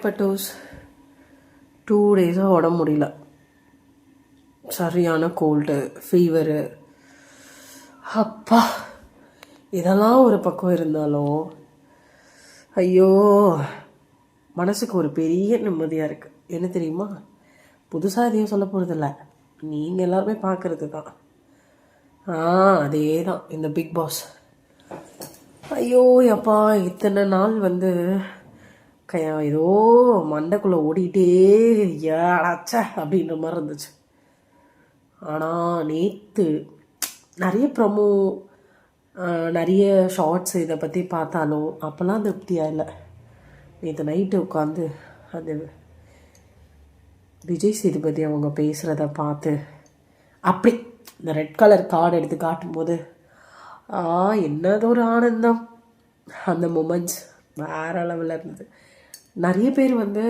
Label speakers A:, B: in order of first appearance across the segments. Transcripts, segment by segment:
A: பட்டோஸ் 2 டேஸாக உடம்பு முடியல. சரியான கோல்டு, ஃபீவரு. அப்பா, இதெல்லாம் ஒரு பக்கம் இருந்தாலும் ஐயோ, மனசுக்கு ஒரு பெரிய நிம்மதியாக இருக்குது. என்ன தெரியுமா? புதுசாக எதையும் சொல்ல போகிறதில்ல, நீங்கள் எல்லாருமே பார்க்குறது தான். அதே தான் இந்த பிக் பாஸ். ஐயோ அப்பா, இத்தனை நாள் வந்து ஏதோ மண்டைக்குள்ளே ஓடிட்டே ஏடாச்சா அப்படின்ற மாதிரி இருந்துச்சு. ஆனால் நேற்று நிறைய ப்ரமோ, நிறைய ஷார்ட்ஸ் இதை பற்றி பார்த்தாலும் அப்போல்லாம் திருப்தியாக இல்லை. நேற்று நைட்டு உட்காந்து அந்த விஜய் சேதுபதி அவங்க பேசுகிறத பார்த்து அப்படி இந்த ரெட் கலர் கார்டு எடுத்து காட்டும்போது என்னது ஒரு ஆனந்தம். அந்த மொமெண்ட்ஸ் வேறு லெவலில் இருந்தது. நிறைய பேர் வந்து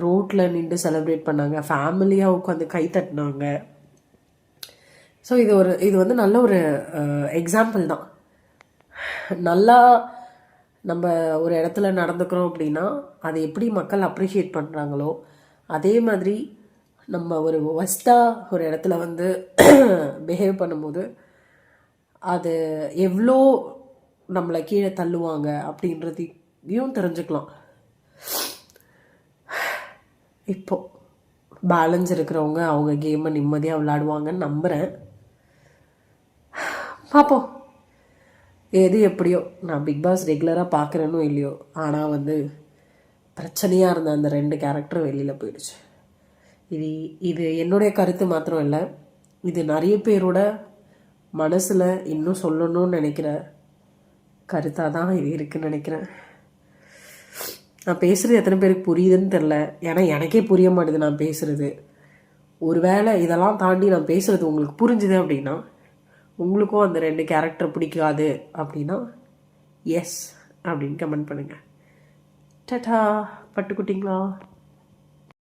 A: ரோட்டில் நின்று செலிப்ரேட் பண்ணாங்க, ஃபேமிலியாக உட்காந்து கை தட்டினாங்க. ஸோ இது வந்து நல்ல ஒரு எக்ஸாம்பிள் தான். நல்லா நம்ம ஒரு இடத்துல நடந்துக்கிறோம் அப்படின்னா அதை எப்படி மக்கள் அப்ரிஷியேட் பண்ணுறாங்களோ அதே மாதிரி நம்ம ஒரு ஒஸ்ட்டாக ஒரு இடத்துல வந்து பிஹேவ் பண்ணும்போது அது எவ்வளோ நம்மளை கீழே தள்ளுவாங்க அப்படின்றதையும் தெரிஞ்சுக்கலாம். இப்போது பேலன்ஸ் இருக்கிறவங்க அவங்க கேமை நிம்மதியாக விளையாடுவாங்கன்னு நம்புகிறேன். பார்ப்போம், எது எப்படியோ. நான் பிக் பாஸ் ரெகுலராக பார்க்குறேனோ இல்லையோ, ஆனால் வந்து பிரச்சனையாக இருந்த அந்த 2 கேரக்டரும் வெளியில் போயிடுச்சு. இது என்னுடைய கருத்து மாத்திரம் இல்லை, இது நிறைய பேரோட மனசில் இன்னும் சொல்லணும்னு நினைக்கிற கருத்தாக தான் இது இருக்குதுன்னு நினைக்கிறேன். நான் பேசுகிறது எத்தனை பேருக்கு புரியுதுன்னு தெரில, ஏன்னா எனக்கே புரிய மாட்டேது நான் பேசுகிறது. ஒரு வேளை இதெல்லாம் தாண்டி நான் பேசுகிறது உங்களுக்கு புரிஞ்சுது அப்படின்னா, உங்களுக்கும் அந்த 2 கேரக்டர் பிடிக்காது அப்படின்னா எஸ் அப்படின்னு கமெண்ட் பண்ணுங்கள். டாடா பட்டுக்குட்டிங்களா.